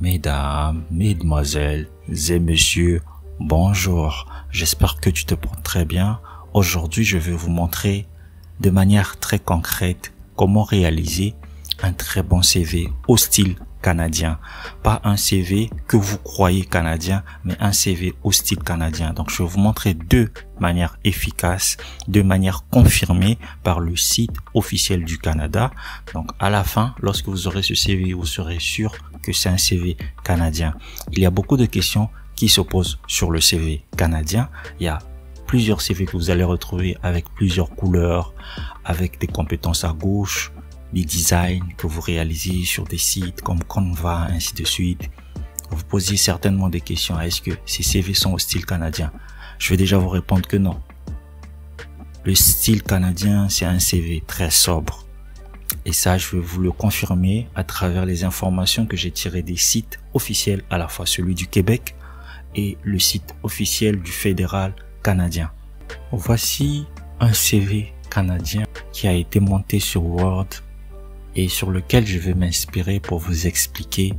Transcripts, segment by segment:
Mesdames, mesdemoiselles et messieurs, bonjour. J'espère que tu te portes très bien. Aujourd'hui, je vais vous montrer de manière très concrète comment réaliser un très bon CV au style canadien. Pas un CV que vous croyez canadien, mais un CV au style canadien. Donc, je vais vous montrer deux manières efficaces, deux manières confirmées par le site officiel du Canada. Donc, à la fin, lorsque vous aurez ce CV, vous serez sûr que c'est un CV canadien. Il y a beaucoup de questions qui se posent sur le CV canadien. Il y a plusieurs CV que vous allez retrouver avec plusieurs couleurs, avec des compétences à gauche, des designs que vous réalisez sur des sites comme Canva, ainsi de suite. Vous posez certainement des questions. Est-ce que ces CV sont au style canadien? Je vais déjà vous répondre que non. Le style canadien, c'est un CV très sobre. Et ça, je vais vous le confirmer à travers les informations que j'ai tirées des sites officiels, à la fois celui du Québec et le site officiel du fédéral canadien. Voici un CV canadien qui a été monté sur Word et sur lequel je vais m'inspirer pour vous expliquer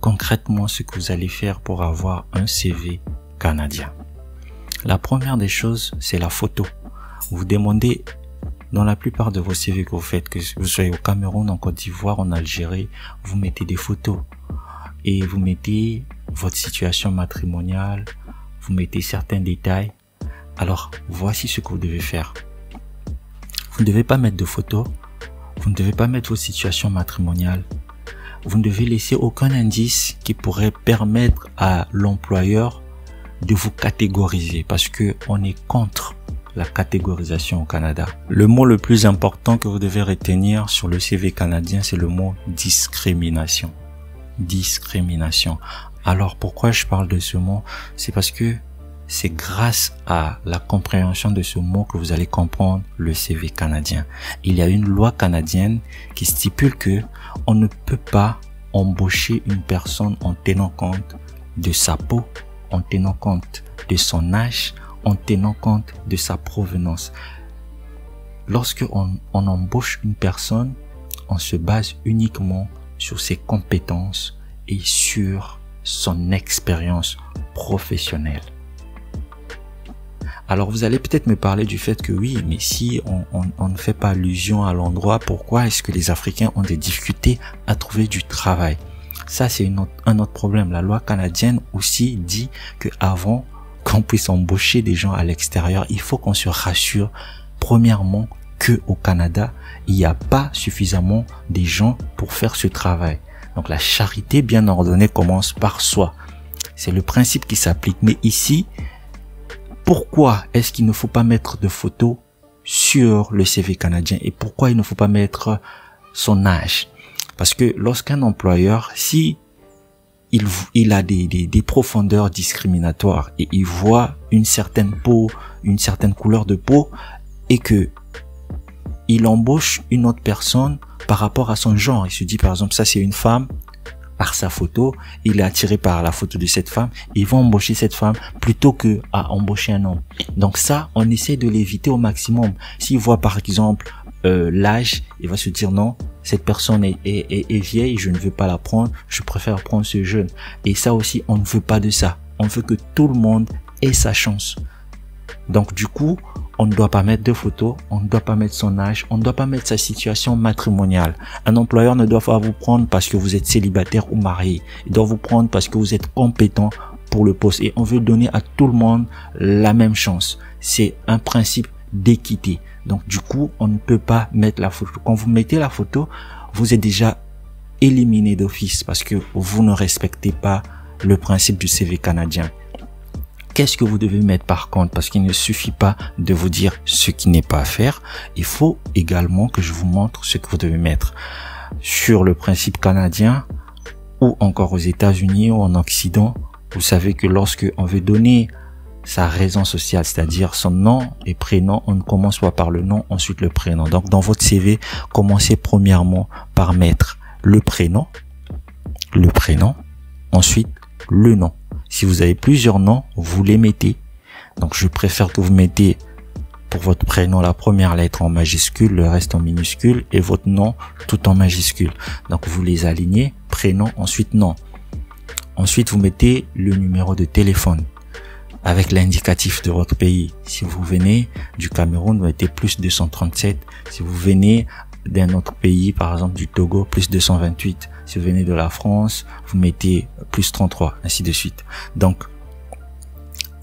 concrètement ce que vous allez faire pour avoir un CV canadien. La première des choses, c'est la photo. Vous demandez dans la plupart de vos CV que vous faites, que vous soyez au Cameroun, en Côte d'Ivoire, en Algérie, vous mettez des photos et vous mettez votre situation matrimoniale, vous mettez certains détails. Alors, voici ce que vous devez faire. Vous ne devez pas mettre de photos. Vous ne devez pas mettre vos situations matrimoniales. Vous ne devez laisser aucun indice qui pourrait permettre à l'employeur de vous catégoriser parce que on est contre la catégorisation au Canada. Le mot le plus important que vous devez retenir sur le CV canadien, c'est le mot discrimination. Discrimination. Alors pourquoi je parle de ce mot? C'est parce que c'est grâce à la compréhension de ce mot que vous allez comprendre le CV canadien. Il y a une loi canadienne qui stipule que on ne peut pas embaucher une personne en tenant compte de sa peau, en tenant compte de son âge, en tenant compte de sa provenance. Lorsque on embauche une personne, on se base uniquement sur ses compétences et sur son expérience professionnelle. Alors vous allez peut-être me parler du fait que oui, mais si on ne fait pas allusion à l'endroit, pourquoi est-ce que les Africains ont des difficultés à trouver du travail? Ça, c'est un autre problème. La loi canadienne aussi dit que avant qu'on puisse embaucher des gens à l'extérieur, il faut qu'on se rassure premièrement que au Canada, il n'y a pas suffisamment de gens pour faire ce travail. Donc la charité bien ordonnée commence par soi. C'est le principe qui s'applique. Mais ici, pourquoi est-ce qu'il ne faut pas mettre de photos sur le CV canadien et pourquoi il ne faut pas mettre son âge? Parce que lorsqu'un employeur, si il a des profondeurs discriminatoires et il voit une certaine peau, une certaine couleur de peau et que il embauche une autre personne par rapport à son genre, il se dit par exemple ça c'est une femme, par sa photo, il est attiré par la photo de cette femme, ils vont embaucher cette femme plutôt que à embaucher un homme. Donc ça, on essaie de l'éviter au maximum. S'il voit par exemple l'âge, il va se dire non, cette personne est vieille, je ne veux pas la prendre, je préfère prendre ce jeune. Et ça aussi, on ne veut pas de ça. On veut que tout le monde ait sa chance. Donc du coup, on ne doit pas mettre de photos, on ne doit pas mettre son âge, on ne doit pas mettre sa situation matrimoniale. Un employeur ne doit pas vous prendre parce que vous êtes célibataire ou marié. Il doit vous prendre parce que vous êtes compétent pour le poste. Et on veut donner à tout le monde la même chance. C'est un principe d'équité. Donc du coup, on ne peut pas mettre la photo. Quand vous mettez la photo, vous êtes déjà éliminé d'office parce que vous ne respectez pas le principe du CV canadien. Qu'est-ce que vous devez mettre par contre? Parce qu'il ne suffit pas de vous dire ce qui n'est pas à faire. Il faut également que je vous montre ce que vous devez mettre. Sur le principe canadien ou encore aux États-Unis ou en Occident, vous savez que lorsque on veut donner sa raison sociale, c'est-à-dire son nom et prénom, on ne commence pas par le nom, ensuite le prénom. Donc dans votre CV, commencez premièrement par mettre le prénom, ensuite le nom. Si vous avez plusieurs noms, vous les mettez. Donc, je préfère que vous mettez pour votre prénom la première lettre en majuscule, le reste en minuscule et votre nom tout en majuscule. Donc, vous les alignez, prénom, ensuite nom. Ensuite, vous mettez le numéro de téléphone avec l'indicatif de votre pays. Si vous venez du Cameroun, vous mettez plus 237. Si vous venez d'un autre pays, par exemple du Togo, plus 228. Si vous venez de la France, vous mettez plus 33, ainsi de suite. Donc,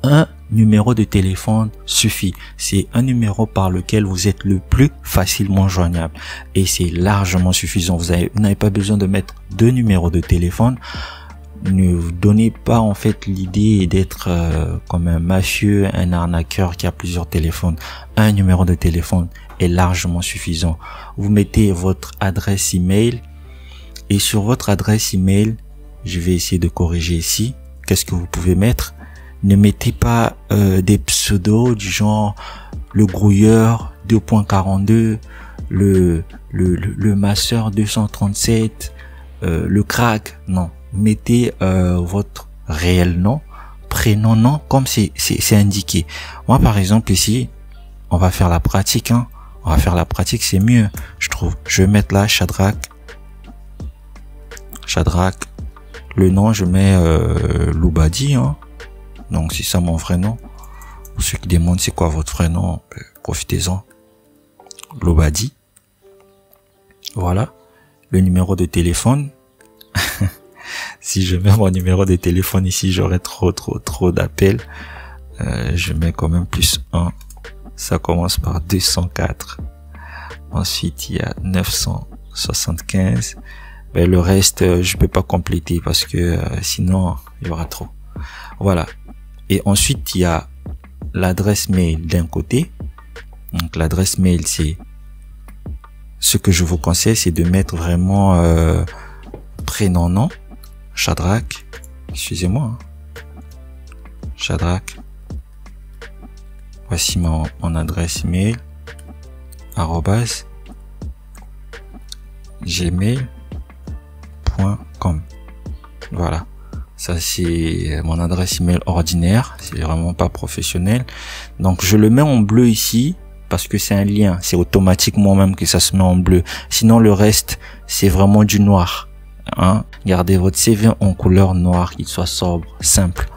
un numéro de téléphone suffit. C'est un numéro par lequel vous êtes le plus facilement joignable. Et c'est largement suffisant. Vous n'avez pas besoin de mettre 2 numéros de téléphone. Ne vous donnez pas en fait l'idée d'être comme un mafieux, un arnaqueur qui a plusieurs téléphones. Un numéro de téléphone est largement suffisant. Vous mettez votre adresse email et sur votre adresse email, je vais essayer de corriger ici. Qu'est-ce que vous pouvez mettre? Ne mettez pas des pseudos du genre le grouilleur 2.42, le masseur 237, le crack. Non. Mettez votre réel nom, prénom, nom, comme c'est indiqué. Moi, par exemple, ici, on va faire la pratique. Hein. On va faire la pratique, c'est mieux, je trouve. Je vais mettre là Shadrach. Le nom, je mets Loubadi. Hein. Donc, c'est ça mon vrai nom. Pour ceux qui demandent c'est quoi votre vrai nom, profitez-en. Loubadi. Voilà. Le numéro de téléphone. Si je mets mon numéro de téléphone ici, j'aurai trop d'appels. Je mets quand même plus 1. Ça commence par 204. Ensuite, il y a 975. Mais le reste, je peux pas compléter parce que sinon, il y aura trop. Voilà. Et ensuite, il y a l'adresse mail d'un côté. Donc, l'adresse mail, c'est ce que je vous conseille, c'est de mettre vraiment prénom, nom. Shadrach, excusez-moi, Shadrach. Voici mon adresse email, @gmail.com. Voilà. Ça, c'est mon adresse email ordinaire. C'est vraiment pas professionnel. Donc, je le mets en bleu ici parce que c'est un lien. C'est automatiquement même que ça se met en bleu. Sinon, le reste, c'est vraiment du noir. Hein? Gardez votre CV en couleur noire, qu'il soit sobre, simple.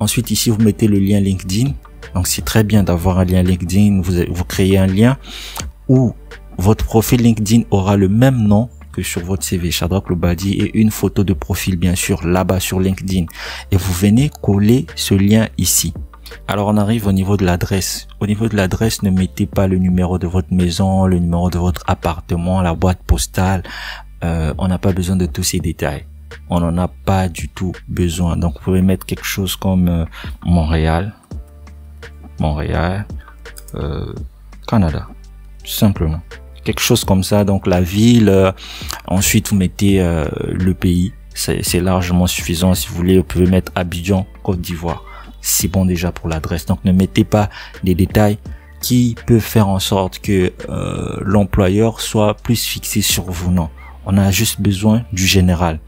Ensuite, ici, vous mettez le lien LinkedIn. Donc, c'est très bien d'avoir un lien LinkedIn. Vous créez un lien où votre profil LinkedIn aura le même nom que sur votre CV, Shadrach Loubadi, et une photo de profil, bien sûr, là-bas sur LinkedIn. Et vous venez coller ce lien ici. Alors, on arrive au niveau de l'adresse. Au niveau de l'adresse, ne mettez pas le numéro de votre maison, le numéro de votre appartement, la boîte postale. On n'a pas besoin de tous ces détails. On n'en a pas du tout besoin. Donc, vous pouvez mettre quelque chose comme Montréal, Canada, simplement. Quelque chose comme ça. Donc, la ville. Ensuite, vous mettez le pays. C'est largement suffisant. Si vous voulez, vous pouvez mettre Abidjan, Côte d'Ivoire. C'est bon déjà pour l'adresse. Donc, ne mettez pas des détails qui peuvent faire en sorte que l'employeur soit plus fixé sur vous. Non. On a juste besoin du général.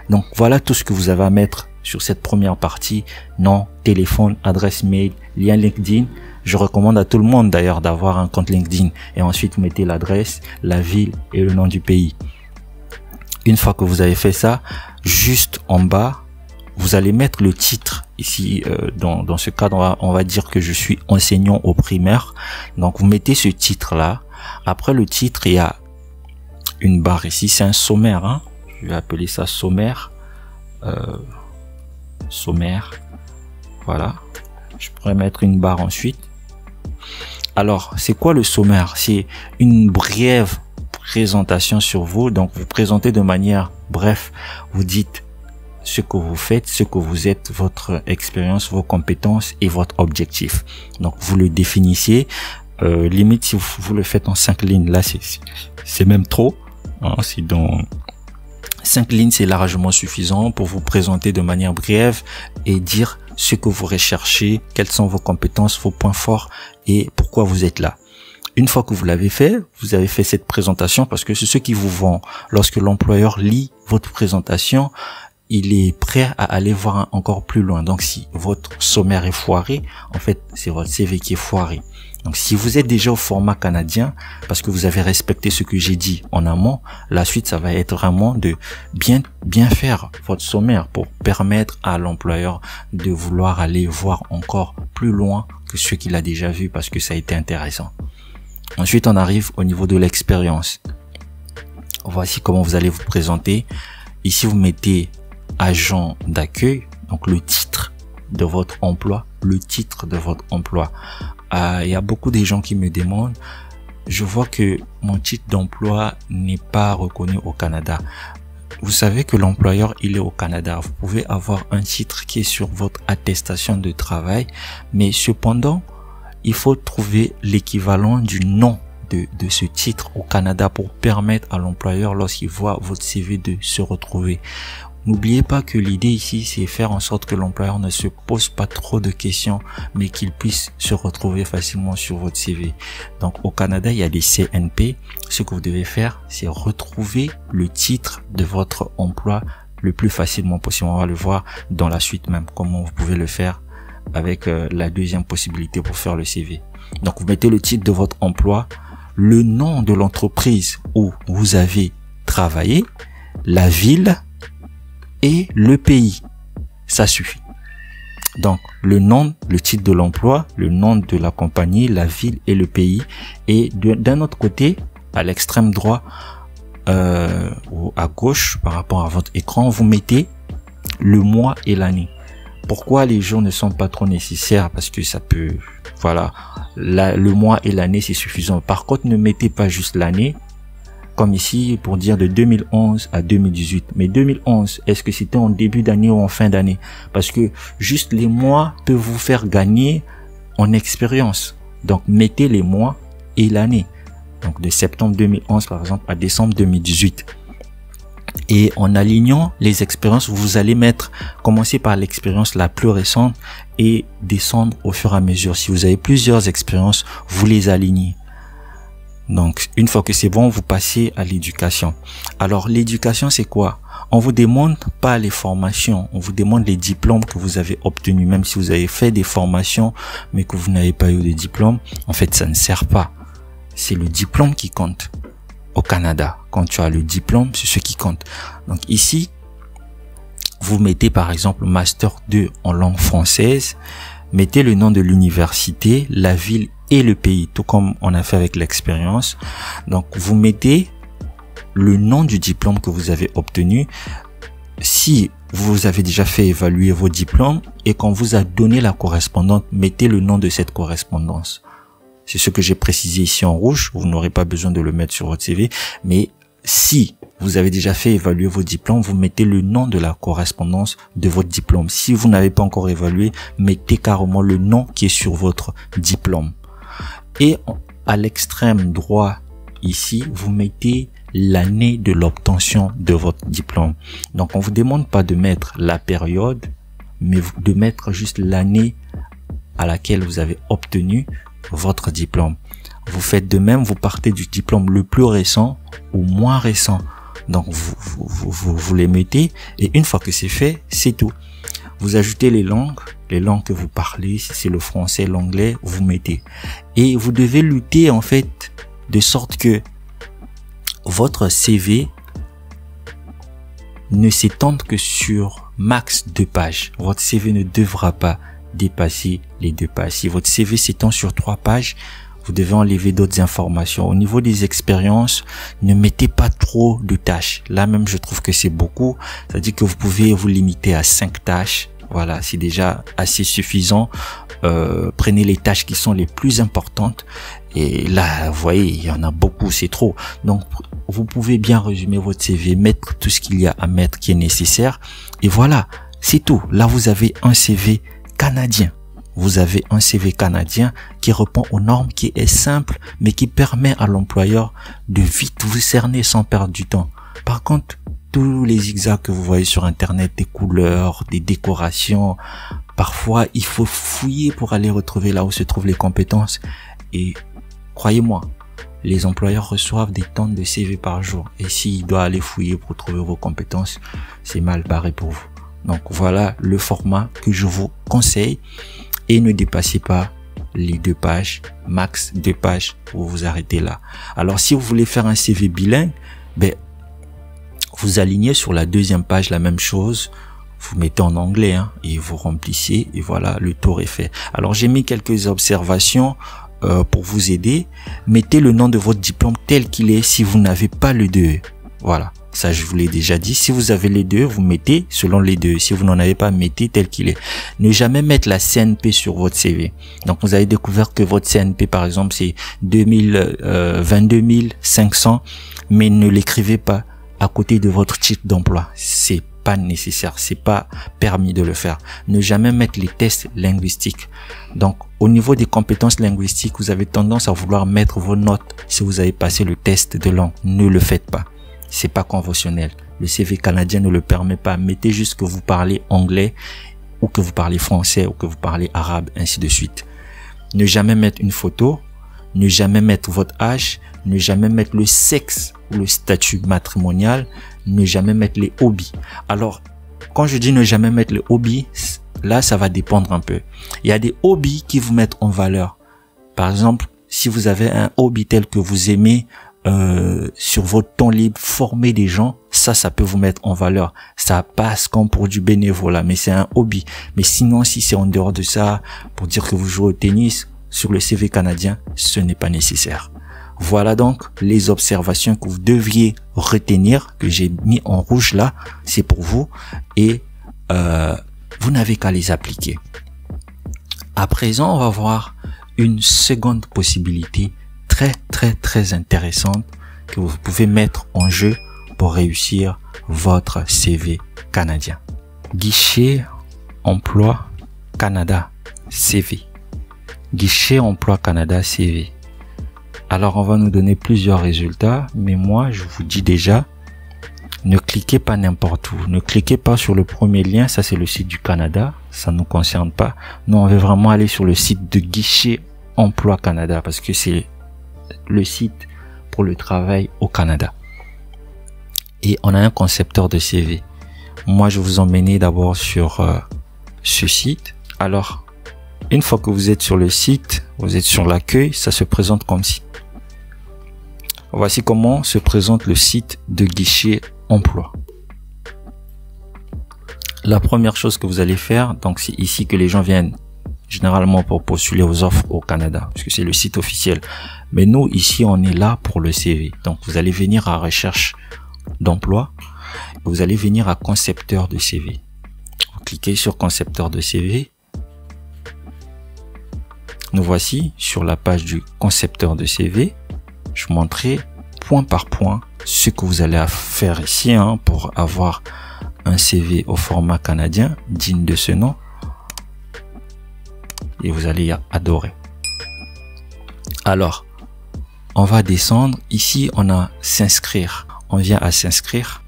Donc, voilà tout ce que vous avez à mettre sur cette première partie. Nom, téléphone, adresse mail, lien LinkedIn. Je recommande à tout le monde d'ailleurs d'avoir un compte LinkedIn. Et ensuite, vous mettez l'adresse, la ville et le nom du pays. Une fois que vous avez fait ça, juste en bas, vous allez mettre le titre. Ici, dans ce cadre, on va dire que je suis enseignant au primaire. Donc, vous mettez ce titre-là. Après le titre, il y a une barre ici, c'est un sommaire, hein. Je vais appeler ça sommaire. Sommaire. Voilà. Je pourrais mettre une barre ensuite. Alors, c'est quoi le sommaire? C'est une brève présentation sur vous. Donc, vous présentez de manière bref. Vous dites ce que vous faites, ce que vous êtes, votre expérience, vos compétences et votre objectif. Donc, vous le définissez. Limite, si vous le faites en 5 lignes, là, c'est même trop. Hein, c'est dans 5 lignes, c'est largement suffisant pour vous présenter de manière brève et dire ce que vous recherchez, quelles sont vos compétences, vos points forts et pourquoi vous êtes là. Une fois que vous l'avez fait, vous avez fait cette présentation parce que c'est ce qui vous vend. Lorsque l'employeur lit votre présentation, il est prêt à aller voir encore plus loin. Donc si votre sommaire est foiré, en fait c'est votre CV qui est foiré. Donc si vous êtes déjà au format canadien, parce que vous avez respecté ce que j'ai dit en amont, la suite ça va être vraiment de bien faire votre sommaire pour permettre à l'employeur de vouloir aller voir encore plus loin que ce qu'il a déjà vu parce que ça a été intéressant. Ensuite on arrive au niveau de l'expérience. Voici comment vous allez vous présenter. Ici vous mettez agent d'accueil, donc le titre de votre emploi, le titre de votre emploi. Il y a beaucoup de gens qui me demandent, je vois que mon titre d'emploi n'est pas reconnu au Canada. Vous savez que l'employeur, il est au Canada. Vous pouvez avoir un titre qui est sur votre attestation de travail, mais cependant, il faut trouver l'équivalent du nom de ce titre au Canada pour permettre à l'employeur, lorsqu'il voit votre CV, de se retrouver. N'oubliez pas que l'idée ici, c'est faire en sorte que l'employeur ne se pose pas trop de questions, mais qu'il puisse se retrouver facilement sur votre CV. Donc, au Canada, il y a des CNP. Ce que vous devez faire, c'est retrouver le titre de votre emploi le plus facilement possible. On va le voir dans la suite même, comment vous pouvez le faire avec la deuxième possibilité pour faire le CV. Donc, vous mettez le titre de votre emploi, le nom de l'entreprise où vous avez travaillé, la ville, et le pays, ça suffit. Donc, le nom, le titre de l'emploi, le nom de la compagnie, la ville et le pays. Et d'un autre côté, à l'extrême droit ou à gauche, par rapport à votre écran, vous mettez le mois et l'année. Pourquoi les jours ne sont pas trop nécessaires? Parce que ça peut, voilà, le mois et l'année, c'est suffisant. Par contre, ne mettez pas juste l'année. Comme ici, pour dire de 2011 à 2018. Mais 2011, est-ce que c'était en début d'année ou en fin d'année? Parce que juste les mois peuvent vous faire gagner en expérience. Donc, mettez les mois et l'année. Donc, de septembre 2011, par exemple, à décembre 2018. Et en alignant les expériences, vous allez commencer par l'expérience la plus récente et descendre au fur et à mesure. Si vous avez plusieurs expériences, vous les alignez. Donc, une fois que c'est bon, vous passez à l'éducation. Alors, l'éducation, c'est quoi? On vous demande pas les formations, on vous demande les diplômes que vous avez obtenus. Même si vous avez fait des formations, mais que vous n'avez pas eu de diplôme, en fait, ça ne sert pas. C'est le diplôme qui compte. Au Canada, quand tu as le diplôme, c'est ce qui compte. Donc ici, vous mettez par exemple Master 2 en langue française, mettez le nom de l'université, la ville et le pays, tout comme on a fait avec l'expérience. Donc, vous mettez le nom du diplôme que vous avez obtenu. Si vous avez déjà fait évaluer vos diplômes et qu'on vous a donné la correspondante, mettez le nom de cette correspondance. C'est ce que j'ai précisé ici en rouge. Vous n'aurez pas besoin de le mettre sur votre CV. Mais si vous avez déjà fait évaluer vos diplômes, vous mettez le nom de la correspondance de votre diplôme. Si vous n'avez pas encore évalué, mettez carrément le nom qui est sur votre diplôme. Et à l'extrême droit, ici, vous mettez l'année de l'obtention de votre diplôme. Donc, on vous demande pas de mettre la période, mais de mettre juste l'année à laquelle vous avez obtenu votre diplôme. Vous faites de même, vous partez du diplôme le plus récent ou moins récent. Donc, vous les mettez et une fois que c'est fait, c'est tout. Vous ajoutez les langues que vous parlez, si c'est le français, l'anglais, vous mettez. Et vous devez lutter en fait de sorte que votre CV ne s'étende que sur max 2 pages. Votre CV ne devra pas dépasser les 2 pages. Si votre CV s'étend sur 3 pages, vous devez enlever d'autres informations. Au niveau des expériences, ne mettez pas trop de tâches. Là même, je trouve que c'est beaucoup. C'est-à-dire que vous pouvez vous limiter à 5 tâches. Voilà, c'est déjà assez suffisant. Prenez les tâches qui sont les plus importantes. Et là, vous voyez, il y en a beaucoup, c'est trop. Donc, vous pouvez bien résumer votre CV, mettre tout ce qu'il y a à mettre qui est nécessaire. Et voilà, c'est tout. Là, vous avez un CV canadien. Vous avez un CV canadien qui répond aux normes, qui est simple, mais qui permet à l'employeur de vite vous cerner sans perdre du temps. Par contre, tous les zigzags que vous voyez sur Internet, des couleurs, des décorations, parfois, il faut fouiller pour aller retrouver là où se trouvent les compétences. Et croyez-moi, les employeurs reçoivent des tonnes de CV par jour. Et s'il doit aller fouiller pour trouver vos compétences, c'est mal barré pour vous. Donc voilà le format que je vous conseille. Et ne dépassez pas les 2 pages, max 2 pages, vous vous arrêtez là. Alors si vous voulez faire un CV bilingue, vous alignez sur la 2e page la même chose. Vous mettez en anglais et vous remplissez et voilà, le tour est fait. Alors j'ai mis quelques observations pour vous aider. Mettez le nom de votre diplôme tel qu'il est si vous n'avez pas le 2. Voilà, ça je vous l'ai déjà dit. Si vous avez les 2, vous mettez selon les 2. Si vous n'en avez pas, mettez tel qu'il est. Ne jamais mettre la CNP sur votre CV. Donc vous avez découvert que votre CNP par exemple c'est 22 500, mais ne l'écrivez pas à côté de votre titre d'emploi. C'est pas nécessaire, c'est pas permis de le faire. Ne jamais mettre les tests linguistiques. Donc au niveau des compétences linguistiques, vous avez tendance à vouloir mettre vos notes si vous avez passé le test de langue. Ne le faites pas. C'est pas conventionnel. Le CV canadien ne le permet pas. Mettez juste que vous parlez anglais ou que vous parlez français ou que vous parlez arabe, ainsi de suite. Ne jamais mettre une photo, ne jamais mettre votre âge, ne jamais mettre le sexe ou le statut matrimonial, ne jamais mettre les hobbies. Alors, quand je dis ne jamais mettre les hobbies, là, ça va dépendre un peu. Il y a des hobbies qui vous mettent en valeur. Par exemple, si vous avez un hobby tel que vous aimez sur votre temps libre, former des gens, ça peut vous mettre en valeur. Ça passe comme pour du bénévolat, mais c'est un hobby. Mais sinon, si c'est en dehors de ça, pour dire que vous jouez au tennis, sur le CV canadien, ce n'est pas nécessaire. Voilà donc les observations que vous devriez retenir, que j'ai mis en rouge là, c'est pour vous, et vous n'avez qu'à les appliquer. À présent, on va voir une seconde possibilité très intéressante que vous pouvez mettre en jeu pour réussir votre CV canadien. Guichet Emploi Canada CV. Guichet Emploi Canada CV. Alors, on va nous donner plusieurs résultats, mais moi, je vous dis déjà, ne cliquez pas n'importe où. Ne cliquez pas sur le premier lien, ça c'est le site du Canada, ça ne nous concerne pas. Nous, on veut vraiment aller sur le site de Guichet Emploi Canada, parce que c'est le site pour le travail au Canada. Et on a un concepteur de CV. Moi, je vous emmène d'abord sur ce site. Alors, une fois que vous êtes sur le site, vous êtes sur l'accueil, ça se présente comme ci. Voici comment se présente le site de Guichet Emploi. La première chose que vous allez faire, donc c'est ici que les gens viennent généralement pour postuler aux offres au Canada, parce que c'est le site officiel. Mais nous, ici, on est là pour le CV. Donc, vous allez venir à recherche d'emploi. Vous allez venir à concepteur de CV. Vous cliquez sur concepteur de CV. Nous voici sur la page du concepteur de CV. Je vous montrerai point par point ce que vous allez faire ici pour avoir un CV au format canadien digne de ce nom. Et vous allez adorer. Alors, on va descendre. Ici, on a s'inscrire. On vient à s'inscrire.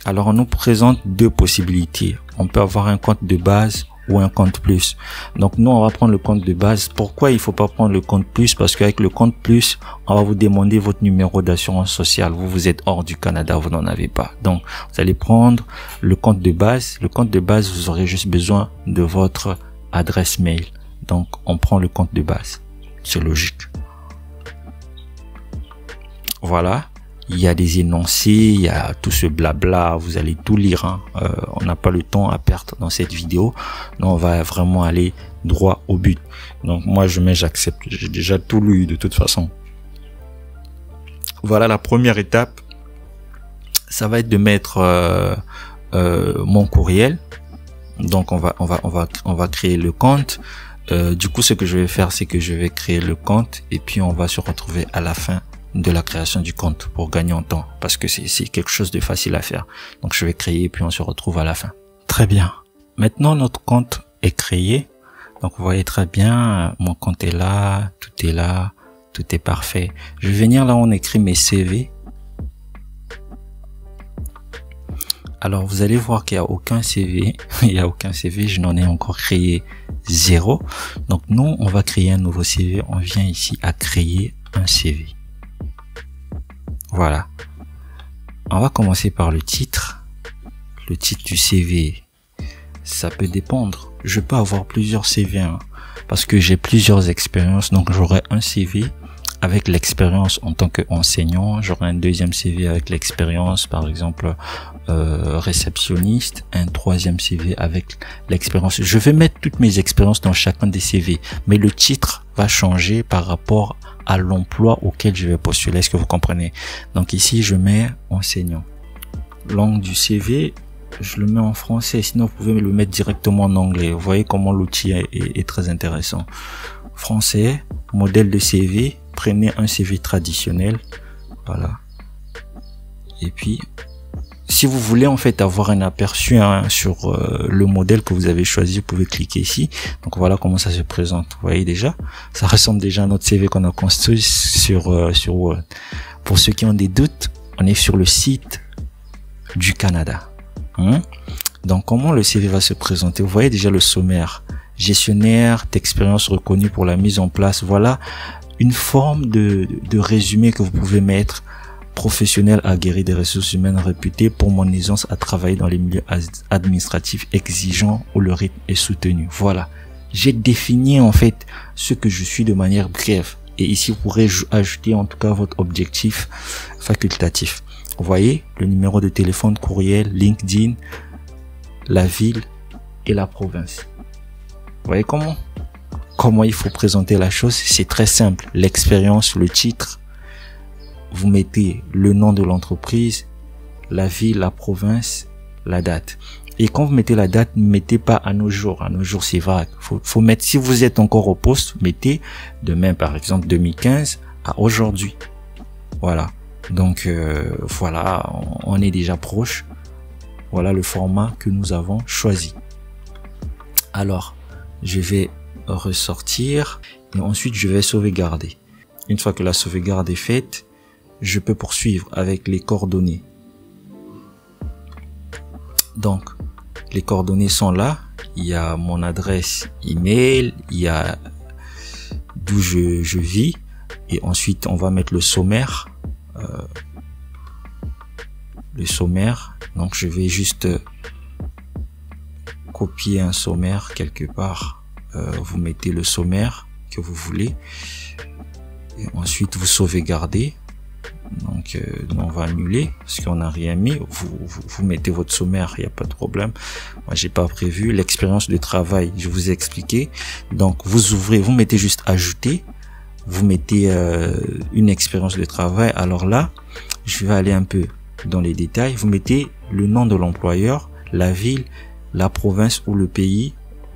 Alors, on nous présente deux possibilités. On peut avoir un compte de base ou un compte plus. Donc, nous, on va prendre le compte de base. Pourquoi il faut pas prendre le compte plus? Parce qu'avec le compte plus, on va vous demander votre numéro d'assurance sociale. Vous êtes hors du Canada, vous n'en avez pas. Donc, vous allez prendre le compte de base. Le compte de base, vous aurez juste besoin de votre adresse mail. Donc, on prend le compte de base. C'est logique. Voilà. Il y a des énoncés, il y a tout ce blabla, vous allez tout lire. On n'a pas le temps à perdre dans cette vidéo. Donc, on va vraiment aller droit au but. Donc, moi, je mets j'accepte. J'ai déjà tout lu de toute façon. Voilà la première étape. Ça va être de mettre mon courriel. Donc, on va créer le compte. Du coup, ce que je vais faire, c'est que je vais créer le compte et puis on va se retrouver à la fin de la création du compte pour gagner en temps parce que c'est quelque chose de facile à faire. Donc, je vais créer et puis on se retrouve à la fin. Très bien. Maintenant, notre compte est créé. Donc, vous voyez très bien, mon compte est là, tout est parfait. Je vais venir là où on écrit mes CV. Alors, vous allez voir qu'il n'y a aucun CV. Il n'y a aucun CV. Je n'en ai encore créé 0. Donc, nous, on va créer un nouveau CV. On vient ici à créer un CV. Voilà. On va commencer par le titre. Le titre du CV, ça peut dépendre. Je peux avoir plusieurs CV, hein, parce que j'ai plusieurs expériences. Donc j'aurai un CV avec l'expérience en tant qu'enseignant. J'aurai un deuxième CV avec l'expérience, par exemple réceptionniste. Un troisième CV avec l'expérience. Je vais mettre toutes mes expériences dans chacun des CV, mais le titre va changer par rapport à l'emploi auquel je vais postuler. Est-ce que vous comprenez? Donc ici je mets enseignant. Langue du CV, je le mets en français, sinon vous pouvez le mettre directement en anglais. Vous voyez comment l'outil est très intéressant. Français, modèle de CV, prenez un CV traditionnel, voilà. Et puis, si vous voulez en fait avoir un aperçu sur le modèle que vous avez choisi, vous pouvez cliquer ici. Donc voilà comment ça se présente. Vous voyez déjà, ça ressemble déjà à notre CV qu'on a construit sur Word. Pour ceux qui ont des doutes, on est sur le site du Canada. Donc comment le CV va se présenter? Vous voyez déjà le sommaire. Gestionnaire d'expérience reconnue pour la mise en place. Voilà une forme de résumé que vous pouvez mettre. Professionnel aguerri des ressources humaines réputé pour mon aisance à travailler dans les milieux administratifs exigeants où le rythme est soutenu. Voilà. J'ai défini en fait ce que je suis de manière brève. Et ici vous pourrez ajouter en tout cas votre objectif facultatif. Vous voyez le numéro de téléphone, courriel, LinkedIn, la ville et la province. Vous voyez comment il faut présenter la chose? C'est très simple. L'expérience, le titre, vous mettez le nom de l'entreprise, la ville, la province, la date. Et quand vous mettez la date, ne mettez pas à nos jours. À nos jours, c'est vague. Faut mettre, si vous êtes encore au poste, mettez demain, par exemple, 2015 à aujourd'hui. Voilà. Donc, voilà, on est déjà proche. Voilà le format que nous avons choisi. Alors, je vais ressortir et ensuite je vais sauvegarder. Une fois que la sauvegarde est faite, je peux poursuivre avec les coordonnées. Donc, les coordonnées sont là. Il y a mon adresse email, il y a d'où je vis, et ensuite on va mettre le sommaire. Le sommaire. Donc, je vais juste copier un sommaire quelque part. Vous mettez le sommaire que vous voulez et ensuite vous sauvegardez. Donc on va annuler parce qu'on n'a rien mis. Vous mettez votre sommaire, il n'y a pas de problème. Moi j'ai pas prévu l'expérience de travail, je vous ai expliqué. Donc vous ouvrez, vous mettez juste ajouter, vous mettez une expérience de travail. Alors là je vais aller un peu dans les détails. Vous mettez le nom de l'employeur, la ville, la province ou le pays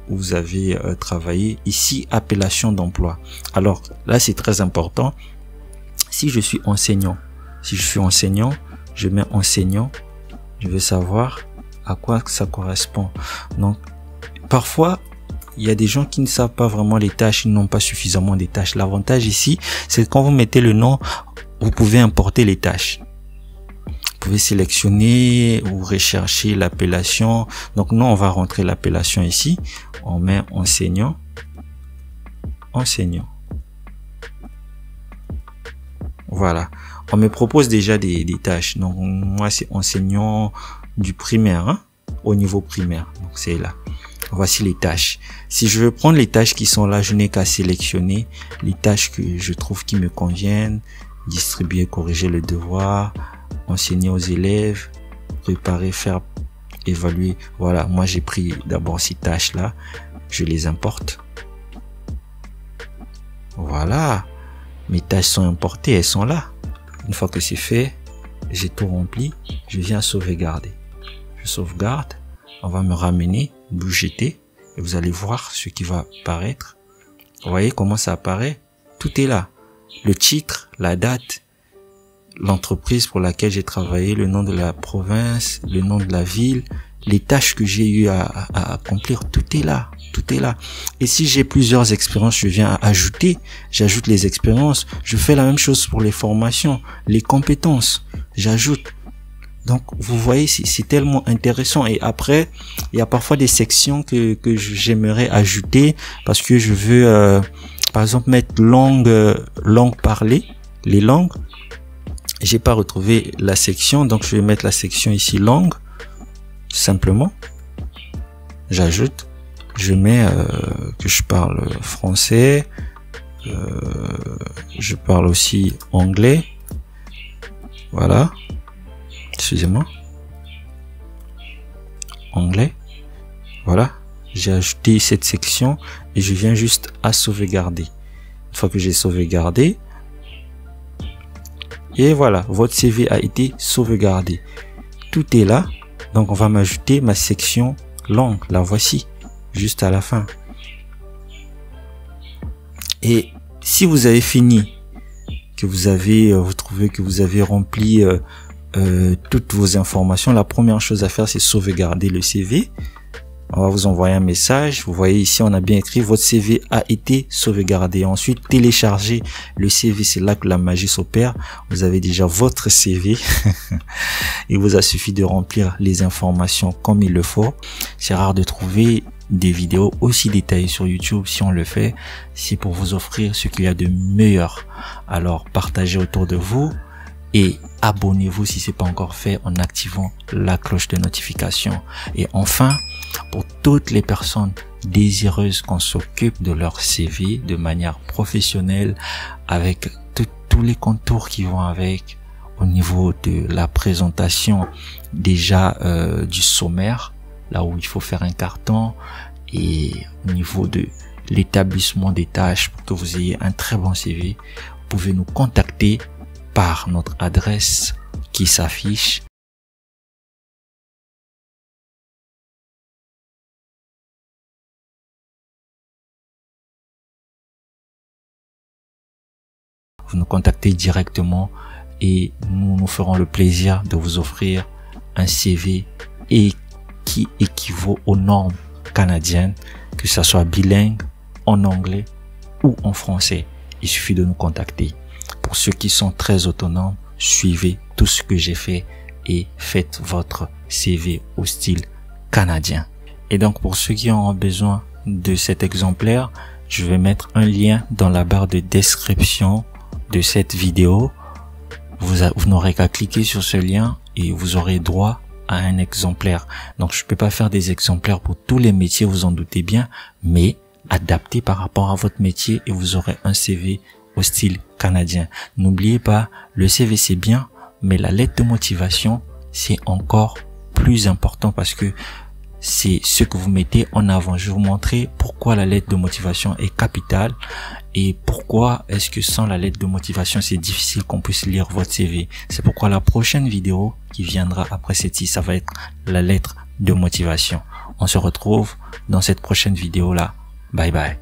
où vous avez travaillé. Ici, appellation d'emploi. Alors là, c'est très important. Si je suis enseignant, je mets enseignant. Je veux savoir à quoi ça correspond. Donc, parfois, il y a des gens qui ne savent pas vraiment les tâches, ils n'ont pas suffisamment de tâches. L'avantage ici, c'est que quand vous mettez le nom, vous pouvez importer les tâches. Vous pouvez sélectionner ou rechercher l'appellation. Donc nous, on va rentrer l'appellation ici. On met enseignant. Voilà. On me propose déjà des tâches. Donc moi, c'est enseignant du primaire, hein, au niveau primaire. Donc c'est là. Voici les tâches. Si je veux prendre les tâches qui sont là, je n'ai qu'à sélectionner les tâches que je trouve qui me conviennent. Distribuer, corriger le devoir, enseigner aux élèves, préparer, faire, évaluer. Voilà, moi j'ai pris d'abord ces tâches là, je les importe. Voilà, mes tâches sont importées, elles sont là. Une fois que c'est fait, j'ai tout rempli, je viens sauvegarder. Je sauvegarde, on va me ramener, bouger, et vous allez voir ce qui va apparaître. Vous voyez comment ça apparaît? Tout est là. Le titre, la date, l'entreprise pour laquelle j'ai travaillé, le nom de la province, le nom de la ville, les tâches que j'ai eu à accomplir, tout est là, tout est là. Et si j'ai plusieurs expériences, je viens à ajouter, j'ajoute les expériences, je fais la même chose pour les formations, les compétences, j'ajoute. Donc, vous voyez, c'est tellement intéressant. Et après, il y a parfois des sections que j'aimerais ajouter parce que je veux, par exemple, mettre langue parlée, les langues. j'ai pas retrouvé la section, donc je vais mettre la section ici langue, simplement. J'ajoute, je mets que je parle français, je parle aussi anglais, voilà, excusez-moi, anglais, voilà, j'ai ajouté cette section et je viens juste à sauvegarder. Une fois que j'ai sauvegardé, et voilà, votre CV a été sauvegardé. Tout est là. Donc, on va m'ajouter ma section langue. La voici, juste à la fin. Et si vous avez fini, que vous avez, vous trouvez que vous avez rempli toutes vos informations, la première chose à faire, c'est sauvegarder le CV. On va vous envoyer un message. Vous voyez ici, on a bien écrit votre CV a été sauvegardé. Ensuite, télécharger le CV. C'est là que la magie s'opère. Vous avez déjà votre CV. Il vous a suffi de remplir les informations comme il le faut. C'est rare de trouver des vidéos aussi détaillées sur YouTube. Si on le fait, c'est pour vous offrir ce qu'il y a de meilleur. Alors, partagez autour de vous et abonnez-vous si c'est pas encore fait en activant la cloche de notification. Et enfin, pour toutes les personnes désireuses qu'on s'occupe de leur CV de manière professionnelle, avec tous les contours qui vont avec, au niveau de la présentation déjà du sommaire, là où il faut faire un carton, et au niveau de l'établissement des tâches pour que vous ayez un très bon CV, vous pouvez nous contacter par notre adresse qui s'affiche. Vous nous contactez directement et nous ferons le plaisir de vous offrir un CV qui équivaut aux normes canadiennes, que ça soit bilingue, en anglais ou en français. Il suffit de nous contacter. Pour ceux qui sont très autonomes, suivez tout ce que j'ai fait et faites votre CV au style canadien. Et donc pour ceux qui auront besoin de cet exemplaire, je vais mettre un lien dans la barre de description de cette vidéo. Vous n'aurez qu'à cliquer sur ce lien et vous aurez droit à un exemplaire. Donc je peux pas faire des exemplaires pour tous les métiers, vous en doutez bien, mais adapté par rapport à votre métier et vous aurez un CV au style canadien. N'oubliez pas, le CV c'est bien, mais la lettre de motivation c'est encore plus important parce que c'est ce que vous mettez en avant. Je vais vous montrer pourquoi la lettre de motivation est capitale et pourquoi est-ce que sans la lettre de motivation c'est difficile qu'on puisse lire votre CV. C'est pourquoi la prochaine vidéo qui viendra après celle-ci, ça va être la lettre de motivation. On se retrouve dans cette prochaine vidéo là. Bye bye.